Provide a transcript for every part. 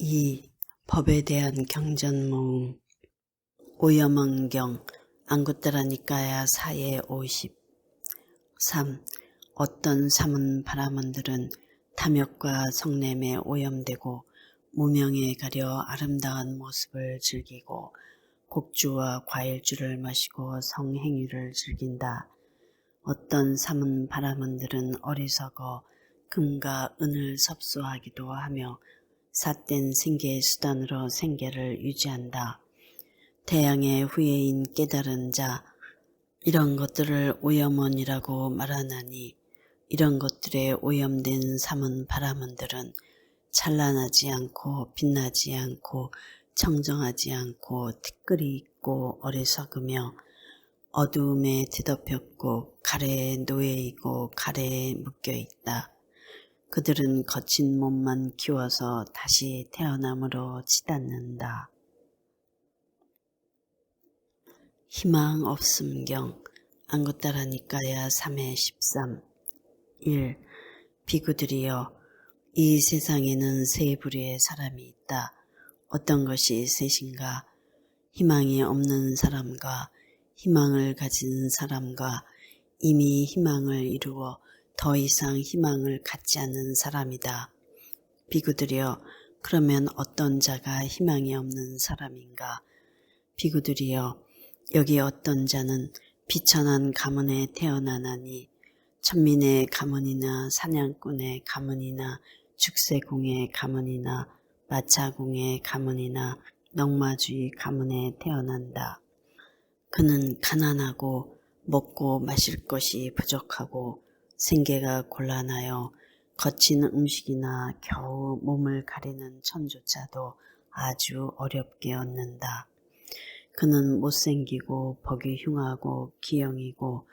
2. 법에 대한 경전모음. 오염원경 안구따라 니까야 4의 50. 3. 어떤 사문 바라문들은 탐욕과 성냄에 오염되고 무명에 가려 아름다운 모습을 즐기고 곡주와 과일주를 마시고 성행위를 즐긴다. 어떤 사문 바라문들은 어리석어 금과 은을 섭수하기도 하며 삿된 생계의 수단으로 생계를 유지한다. 태양의 후예인 깨달은 자, 이런 것들을 오염원이라고 말하나니 이런 것들에 오염된 사문 바라문들은 찬란하지 않고 빛나지 않고 청정하지 않고 티끌이 있고 어리석으며 어두움에 뒤덮였고 가래에 놓여있고 가래에 묶여있다. 그들은 거친 몸만 키워서 다시 태어남으로 치닫는다. 희망 없음경 안구따라 니까야 3의 13. 1. 비구들이여, 이 세상에는 세 부류의 사람이 있다. 어떤 것이 셋인가? 희망이 없는 사람과 희망을 가진 사람과 이미 희망을 이루어 더 이상 희망을 갖지 않는 사람이다. 비구들이여, 그러면 어떤 자가 희망이 없는 사람인가? 비구들이여, 여기 어떤 자는 비천한 가문에 태어나나니 천민의 가문이나 사냥꾼의 가문이나 축세공의 가문이나 마차공의 가문이나 넉마주의 가문에 태어난다. 그는 가난하고 먹고 마실 것이 부족하고 생계가 곤란하여 거친 음식이나 겨우 몸을 가리는 천조차도 아주 어렵게 얻는다. 그는 못생기고 보기 흉하고 기형이고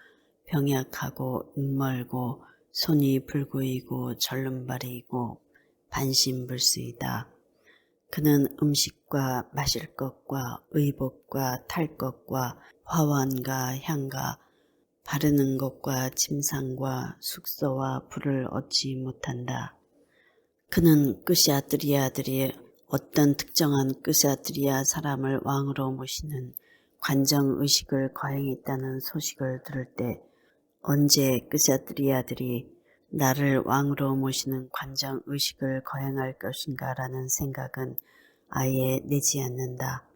병약하고 눈멀고 손이 불구이고 절름발이고 반신불수이다. 그는 음식과 마실 것과 의복과 탈 것과 화환과 향과 바르는 것과 침상과 숙소와 불을 얻지 못한다. 그는 끄샤뜨리아들이 어떤 특정한 끄샤뜨리아 사람을 왕으로 모시는 관정의식을 거행했다는 소식을 들을 때 언제 끄샤뜨리아들이 나를 왕으로 모시는 관정의식을 거행할 것인가 라는 생각은 아예 내지 않는다.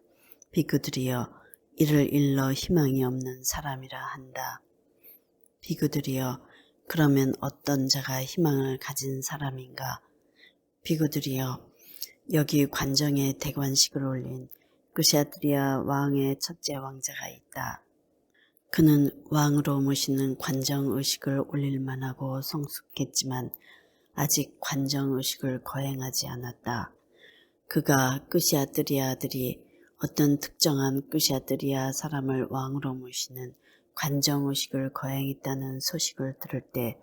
비구들이여, 이를 일러 희망이 없는 사람이라 한다. 비구들이여, 그러면 어떤 자가 희망을 가진 사람인가? 비구들이여, 여기 관정에 대관식을 올린 끄샤뜨리아 왕의 첫째 왕자가 있다. 그는 왕으로 모시는 관정의식을 올릴 만하고 성숙했지만 아직 관정의식을 거행하지 않았다. 그가 끄샤뜨리아들이 어떤 특정한 끄샤뜨리아 사람을 왕으로 모시는 관정의식을 거행했다는 소식을 들을 때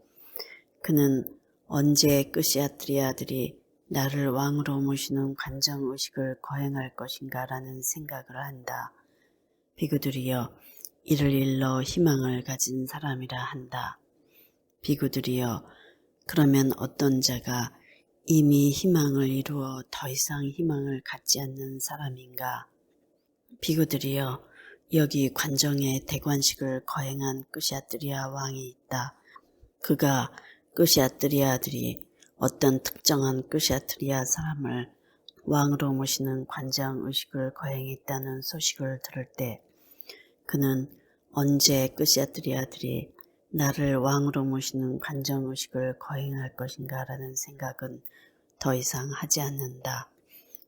그는 언제 끄샤뜨리아들이 나를 왕으로 모시는 관정의식을 거행할 것인가 라는 생각을 한다. 비구들이여, 이를 일러 희망을 가진 사람이라 한다. 비구들이여, 그러면 어떤 자가 이미 희망을 이루어 더 이상 희망을 갖지 않는 사람인가? 비구들이여, 여기 관정에 대관식을 거행한 끄샤뜨리아 왕이 있다. 그가 끄샤뜨리아들이 어떤 특정한 끄샤뜨리아 사람을 왕으로 모시는 관정의식을 거행했다는 소식을 들을 때 그는 언제 끄샤뜨리아들이 나를 왕으로 모시는 관정의식을 거행할 것인가 라는 생각은 더 이상 하지 않는다.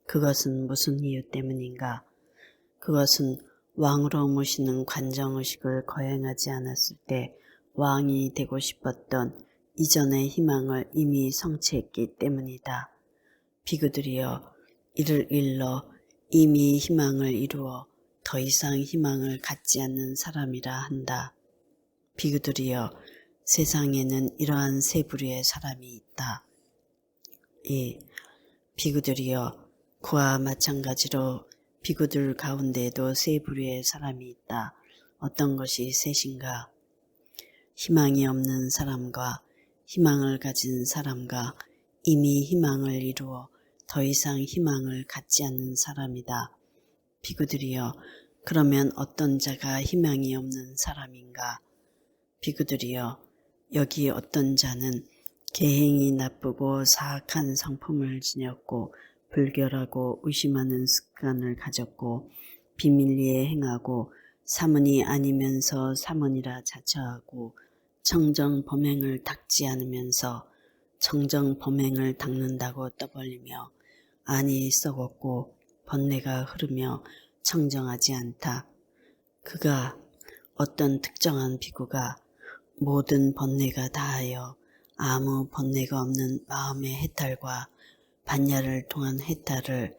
그것은 무슨 이유 때문인가? 그것은 왕으로 모시는 관정의식을 거행하지 않았을 때 왕이 되고 싶었던 이전의 희망을 이미 성취했기 때문이다. 비구들이여, 이를 일러 이미 희망을 이루어 더 이상 희망을 갖지 않는 사람이라 한다. 비구들이여, 세상에는 이러한 세 부류의 사람이 있다. 2. 비구들이여, 그와 마찬가지로 비구들 가운데에도 세 부류의 사람이 있다. 어떤 것이 셋인가? 희망이 없는 사람과 희망을 가진 사람과 이미 희망을 이루어 더 이상 희망을 갖지 않는 사람이다. 비구들이여, 그러면 어떤 자가 희망이 없는 사람인가? 비구들이여, 여기 어떤 자는 계행이 나쁘고 사악한 성품을 지녔고 불결하고 의심하는 습관을 가졌고 비밀리에 행하고 사문이 아니면서 사문이라 자처하고 청정 범행을 닦지 않으면서 청정 범행을 닦는다고 떠벌리며 안이 썩었고 번뇌가 흐르며 청정하지 않다. 그가 어떤 특정한 비구가 모든 번뇌가 다하여 아무 번뇌가 없는 마음의 해탈과 반야를 통한 해탈을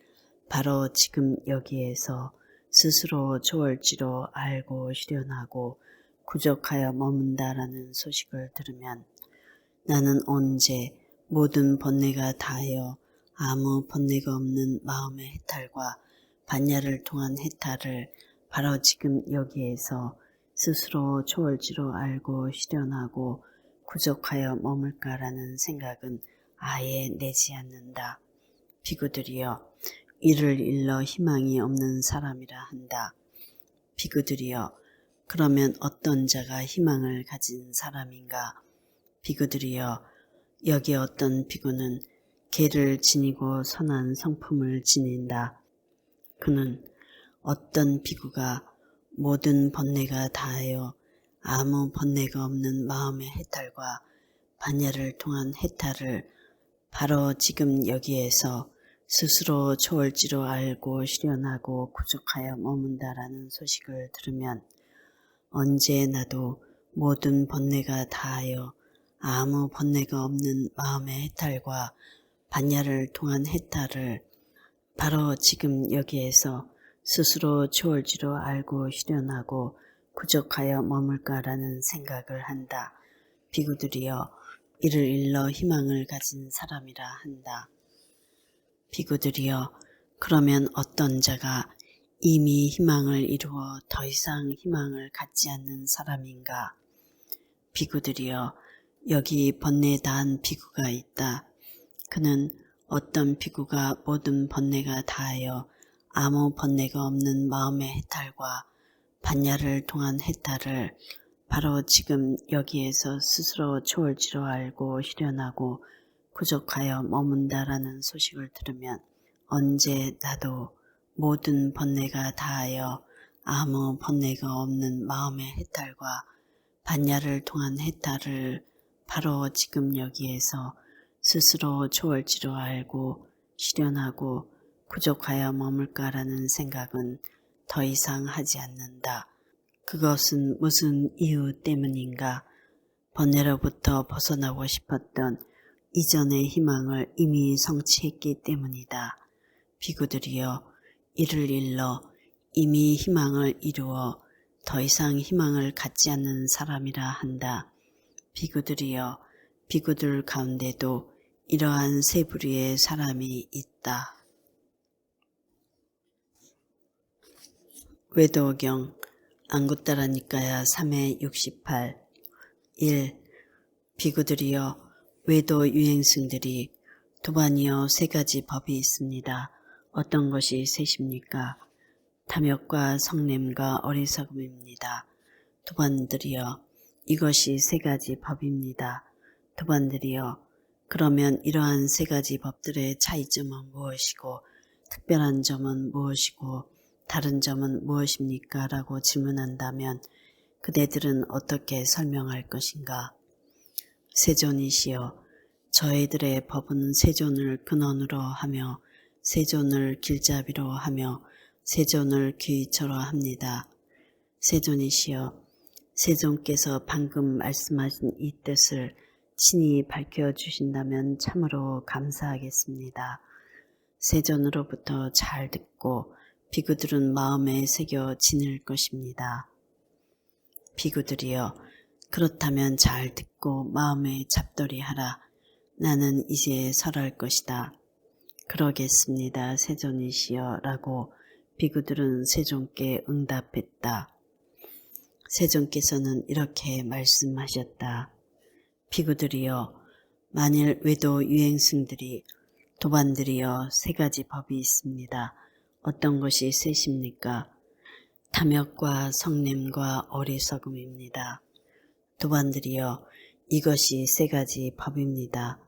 바로 지금 여기에서 스스로 초월지로 알고 실현하고 구족하여 머문다라는 소식을 들으면 나는 언제 모든 번뇌가 다하여 아무 번뇌가 없는 마음의 해탈과 반야를 통한 해탈을 바로 지금 여기에서 스스로 초월지로 알고 실현하고 구족하여 머물까라는 생각은 아예 내지 않는다. 비구들이여, 이를 일러 희망이 없는 사람이라 한다. 비구들이여, 그러면 어떤 자가 희망을 가진 사람인가? 비구들이여, 여기 어떤 비구는 계를 지니고 선한 성품을 지닌다. 그는 어떤 비구가 모든 번뇌가 다하여 아무 번뇌가 없는 마음의 해탈과 반야를 통한 해탈을 바로 지금 여기에서 스스로 초월지로 알고 실현하고 구족하여 머문다라는 소식을 들으면 언제 나도 모든 번뇌가 다하여 아무 번뇌가 없는 마음의 해탈과 반야를 통한 해탈을 바로 지금 여기에서 스스로 초월지로 알고 실현하고 구족하여 머물까라는 생각을 한다. 비구들이여, 이를 일러 희망을 가진 사람이라 한다. 비구들이여, 그러면 어떤 자가 이미 희망을 이루어 더 이상 희망을 갖지 않는 사람인가? 비구들이여, 여기 번뇌 다한 비구가 있다. 그는 어떤 비구가 모든 번뇌가 다하여 아무 번뇌가 없는 마음의 해탈과 반야를 통한 해탈을 바로 지금 여기에서 스스로 초월지로 알고 실현하고 구족하여 머문다라는 소식을 들으면 언제 나도 모든 번뇌가 다하여 아무 번뇌가 없는 마음의 해탈과 반야를 통한 해탈을 바로 지금 여기에서 스스로 초월지로 알고 실현하고 구족하여 머물까라는 생각은 더 이상 하지 않는다. 그것은 무슨 이유 때문인가? 번뇌로부터 벗어나고 싶었던 이전의 희망을 이미 성취했기 때문이다. 비구들이여, 이를 일러 이미 희망을 이루어 더 이상 희망을 갖지 않는 사람이라 한다. 비구들이여, 비구들 가운데도 이러한 세 부류의 사람이 있다. 외도경 안구따라 니까야 3회 68 1. 비구들이여, 외도 유행승들이 도반이여 세 가지 법이 있습니다. 어떤 것이 셋입니까? 탐욕과 성냄과 어리석음입니다. 도반들이여, 이것이 세 가지 법입니다. 도반들이여, 그러면 이러한 세 가지 법들의 차이점은 무엇이고 특별한 점은 무엇이고 다른 점은 무엇입니까? 라고 질문한다면 그대들은 어떻게 설명할 것인가? 세존이시여, 저희들의 법은 세존을 근원으로 하며 세존을 길잡이로 하며 세존을 귀처로 합니다. 세존이시여, 세존께서 방금 말씀하신 이 뜻을 친히 밝혀주신다면 참으로 감사하겠습니다. 세존으로부터 잘 듣고 비구들은 마음에 새겨 지닐 것입니다. 비구들이여, 그렇다면 잘 듣고 마음에 잡돌이하라. 나는 이제 설할 것이다. 그러겠습니다. 세존이시여 라고 비구들은 세존께 응답했다. 세존께서는 이렇게 말씀하셨다. 비구들이여, 만일 외도 유행승들이 도반들이여, 세 가지 법이 있습니다. 어떤 것이 셋입니까? 탐욕과 성냄과 어리석음입니다. 도반들이여, 이것이 세 가지 법입니다.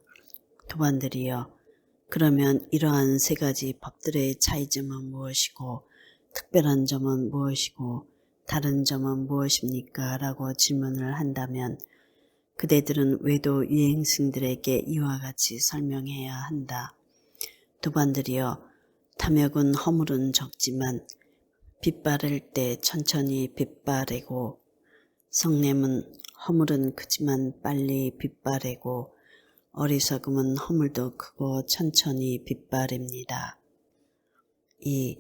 도반들이여, 그러면 이러한 세 가지 법들의 차이점은 무엇이고 특별한 점은 무엇이고 다른 점은 무엇입니까? 라고 질문을 한다면 그대들은 외도 유행승들에게 이와 같이 설명해야 한다. 도반들이여, 탐욕은 허물은 적지만 빛바랄 때 천천히 빛바래고 성냄은 허물은 크지만 빨리 빛바래고 어리석음은 허물도 크고 천천히 빛바랍니다. 2.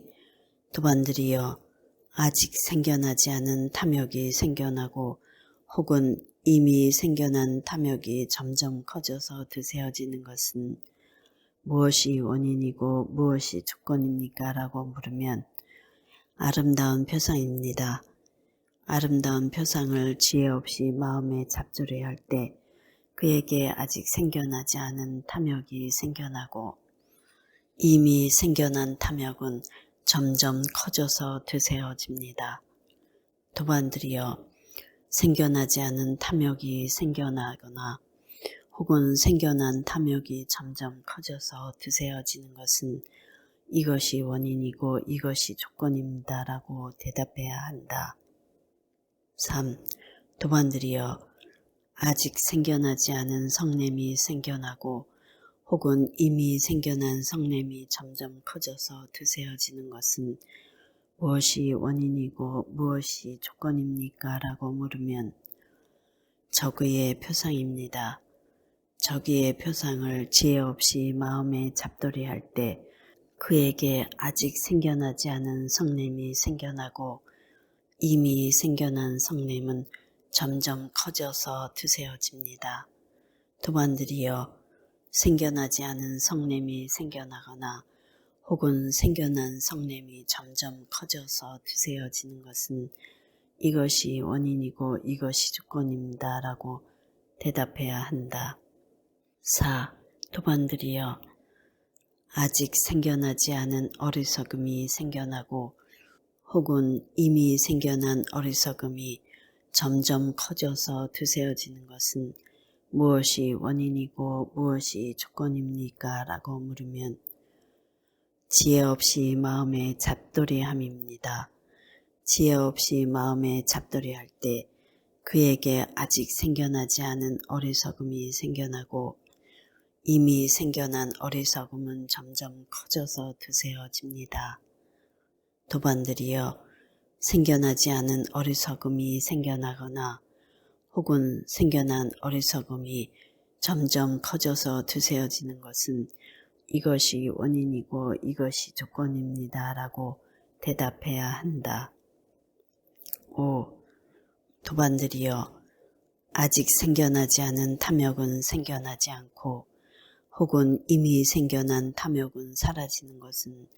도반들이여, 아직 생겨나지 않은 탐욕이 생겨나고 혹은 이미 생겨난 탐욕이 점점 커져서 드세어지는 것은 무엇이 원인이고 무엇이 조건입니까? 라고 물으면 아름다운 표상입니다. 아름다운 표상을 지혜 없이 마음에 잡조려할 때 그에게 아직 생겨나지 않은 탐욕이 생겨나고 이미 생겨난 탐욕은 점점 커져서 드세어집니다. 도반들이여, 생겨나지 않은 탐욕이 생겨나거나 혹은 생겨난 탐욕이 점점 커져서 드세어지는 것은 이것이 원인이고 이것이 조건입니다. 라고 대답해야 한다. 3. 도반들이여, 아직 생겨나지 않은 성냄이 생겨나고 혹은 이미 생겨난 성냄이 점점 커져서 드세어지는 것은 무엇이 원인이고 무엇이 조건입니까? 라고 물으면 적의의 표상입니다. 적의의 표상을 지혜 없이 마음에 잡돌이할 때 그에게 아직 생겨나지 않은 성냄이 생겨나고 이미 생겨난 성냄은 점점 커져서 드세어집니다. 도반들이여, 생겨나지 않은 성냄이 생겨나거나 혹은 생겨난 성냄이 점점 커져서 드세어지는 것은 이것이 원인이고 이것이 조건입니다. 라고 대답해야 한다. 4. 도반들이여, 아직 생겨나지 않은 어리석음이 생겨나고 혹은 이미 생겨난 어리석음이 점점 커져서 드세어지는 것은 무엇이 원인이고 무엇이 조건입니까? 라고 물으면 지혜 없이 마음에 잡돌이함입니다. 지혜 없이 마음에 잡돌이할 때 그에게 아직 생겨나지 않은 어리석음이 생겨나고 이미 생겨난 어리석음은 점점 커져서 드세어집니다. 도반들이여, 생겨나지 않은 어리석음이 생겨나거나 혹은 생겨난 어리석음이 점점 커져서 드세어지는 것은 이것이 원인이고 이것이 조건입니다. 라고 대답해야 한다. 5. 도반들이여, 아직 생겨나지 않은 탐욕은 생겨나지 않고 혹은 이미 생겨난 탐욕은 사라지는 것은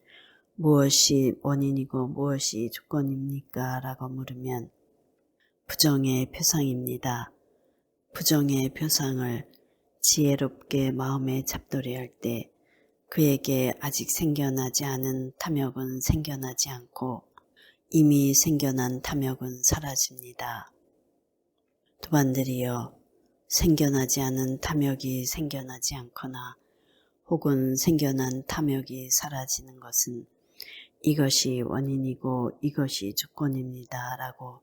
무엇이 원인이고 무엇이 조건입니까? 라고 물으면 부정의 표상입니다. 부정의 표상을 지혜롭게 마음에 잡돌이할 때 그에게 아직 생겨나지 않은 탐욕은 생겨나지 않고 이미 생겨난 탐욕은 사라집니다. 도반들이여, 생겨나지 않은 탐욕이 생겨나지 않거나 혹은 생겨난 탐욕이 사라지는 것은 이것이 원인이고 이것이 조건입니다. 라고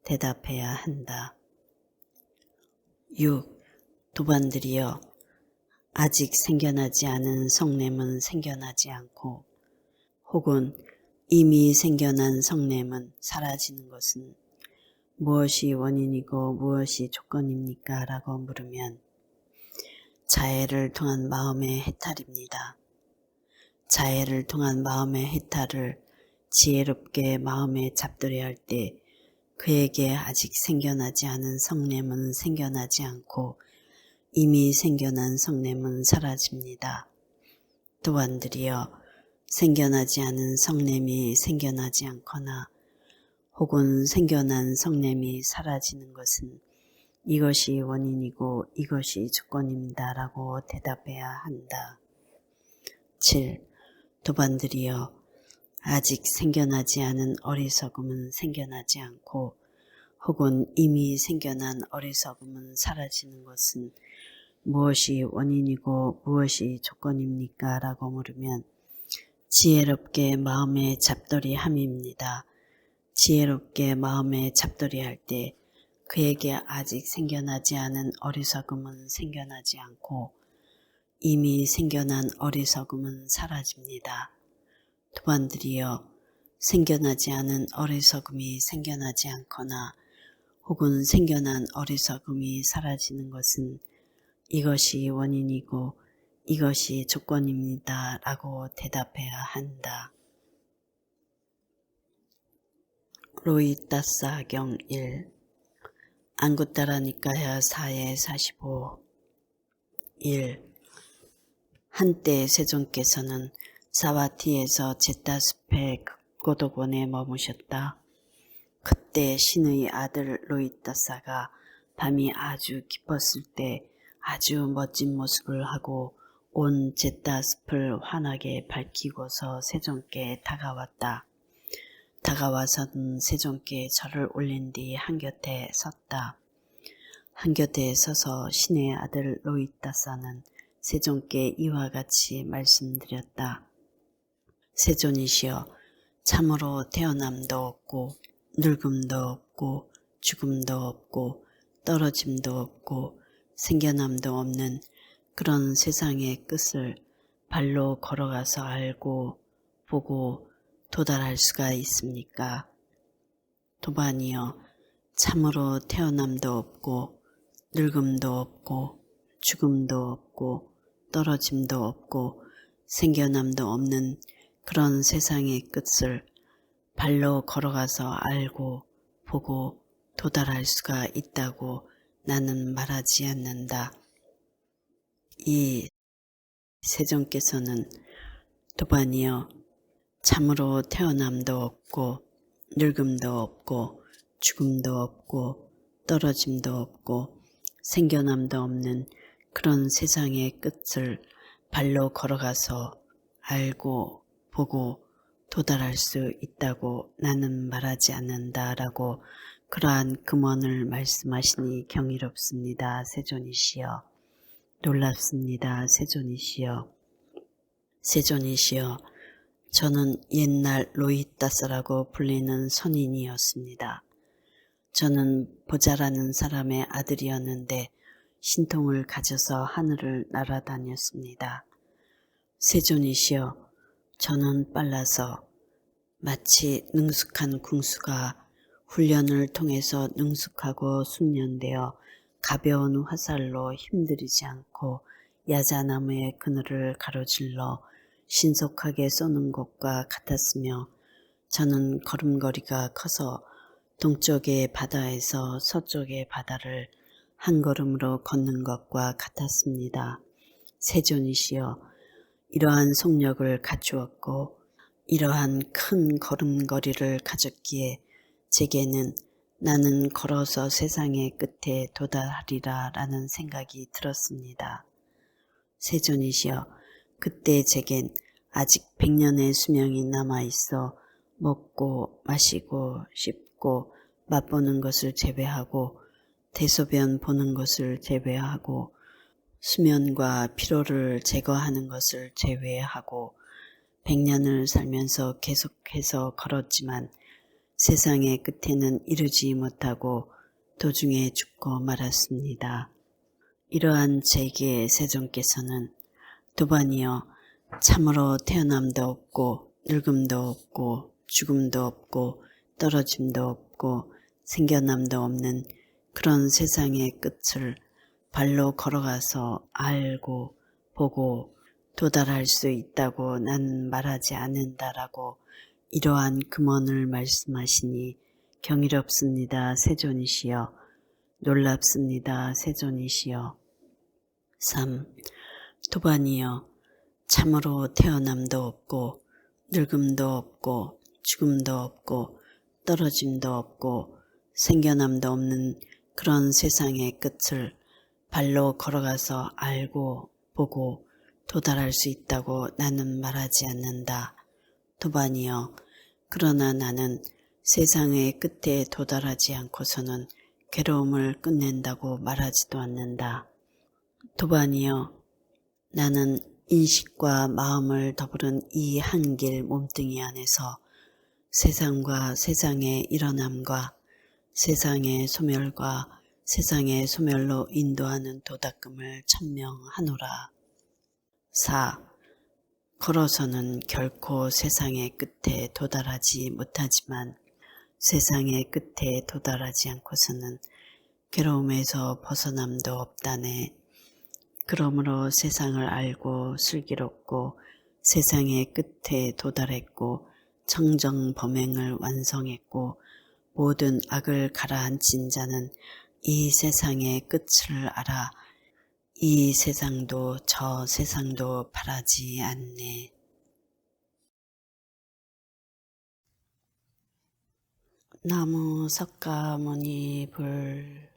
대답해야 한다. 6. 도반들이여, 아직 생겨나지 않은 성냄은 생겨나지 않고 혹은 이미 생겨난 성냄은 사라지는 것은 무엇이 원인이고 무엇이 조건입니까? 라고 물으면 자해를 통한 마음의 해탈입니다. 자해를 통한 마음의 해탈을 지혜롭게 마음에 잡들여야 할 때 그에게 아직 생겨나지 않은 성냄은 생겨나지 않고 이미 생겨난 성냄은 사라집니다. 도반들이여, 생겨나지 않은 성냄이 생겨나지 않거나 혹은 생겨난 성냄이 사라지는 것은 이것이 원인이고 이것이 조건입니다. 라고 대답해야 한다. 7. 도반들이여 아직 생겨나지 않은 어리석음은 생겨나지 않고 혹은 이미 생겨난 어리석음은 사라지는 것은 무엇이 원인이고 무엇이 조건입니까? 라고 물으면 지혜롭게 마음에 잡돌이 함입니다. 지혜롭게 마음에 잡돌이 할 때 그에게 아직 생겨나지 않은 어리석음은 생겨나지 않고 이미 생겨난 어리석음은 사라집니다. 도반들이여 생겨나지 않은 어리석음이 생겨나지 않거나 혹은 생겨난 어리석음이 사라지는 것은 이것이 원인이고 이것이 조건입니다. 라고 대답해야 한다. 로이따사경 1. 안구따라니까야 4에 45. 1. 한때 세존께서는 사와티에서 제타숲의 극고독원에 머무셨다. 그때 신의 아들 로이따사가 밤이 아주 깊었을 때 아주 멋진 모습을 하고 온 제타숲을 환하게 밝히고서 세존께 다가왔다. 다가와서는 세존께 절을 올린 뒤 한곁에 섰다. 한곁에 서서 신의 아들 로이따사는 세존께 이와 같이 말씀드렸다. 세존이시여, 참으로 태어남도 없고 늙음도 없고 죽음도 없고 떨어짐도 없고 생겨남도 없는 그런 세상의 끝을 발로 걸어가서 알고 보고 도달할 수가 있습니까? 도반이여, 참으로 태어남도 없고 늙음도 없고 죽음도 없고 떨어짐도 없고 생겨남도 없는 그런 세상의 끝을 발로 걸어가서 알고 보고 도달할 수가 있다고 나는 말하지 않는다. 이 세존께서는 도반이여, 참으로 태어남도 없고 늙음도 없고 죽음도 없고 떨어짐도 없고 생겨남도 없는 그런 세상의 끝을 발로 걸어가서 알고 보고 도달할 수 있다고 나는 말하지 않는다라고 그러한 금언을 말씀하시니 경이롭습니다. 세존이시여. 놀랍습니다. 세존이시여. 세존이시여. 저는 옛날 로이따사라고 불리는 선인이었습니다. 저는 보자라는 사람의 아들이었는데 신통을 가져서 하늘을 날아다녔습니다. 세존이시여, 저는 빨라서 마치 능숙한 궁수가 훈련을 통해서 능숙하고 숙련되어 가벼운 화살로 힘들이지 않고 야자나무의 그늘을 가로질러 신속하게 쏘는 것과 같았으며 저는 걸음걸이가 커서 동쪽의 바다에서 서쪽의 바다를 한 걸음으로 걷는 것과 같았습니다. 세존이시여, 이러한 속력을 갖추었고 이러한 큰 걸음걸이를 가졌기에 제게는 나는 걸어서 세상의 끝에 도달하리라 라는 생각이 들었습니다. 세존이시여, 그때 제겐 아직 100년의 수명이 남아있어 먹고 마시고 씹고 맛보는 것을 제외하고 대소변 보는 것을 제외하고 수면과 피로를 제거하는 것을 제외하고 100년을 살면서 계속해서 걸었지만 세상의 끝에는 이르지 못하고 도중에 죽고 말았습니다. 이러한 제게 세존께서는 도반이여, 참으로 태어남도 없고 늙음도 없고 죽음도 없고 떨어짐도 없고 생겨남도 없는 그런 세상의 끝을 발로 걸어가서 알고 보고 도달할 수 있다고 나는 말하지 않는다라고 이러한 금언을 말씀하시니 경이롭습니다. 세존이시여. 놀랍습니다. 세존이시여. 3. 도반이여, 참으로 태어남도 없고 늙음도 없고 죽음도 없고 떨어짐도 없고 생겨남도 없는 그런 세상의 끝을 발로 걸어가서 알고 보고 도달할 수 있다고 나는 말하지 않는다. 도반이여, 그러나 나는 세상의 끝에 도달하지 않고서는 괴로움을 끝낸다고 말하지도 않는다. 도반이여, 나는 인식과 마음을 더불은 이 한길 몸뚱이 안에서 세상과 세상의 일어남과 세상의 소멸과 세상의 소멸로 인도하는 도닦음을 천명하노라. 4. 걸어서는 결코 세상의 끝에 도달하지 못하지만 세상의 끝에 도달하지 않고서는 괴로움에서 벗어남도 없다네. 그러므로 세상을 알고 슬기롭고 세상의 끝에 도달했고 청정범행을 완성했고 모든 악을 가라앉힌 자는 이 세상의 끝을 알아 이 세상도 저 세상도 바라지 않네. 나무 석가모니 불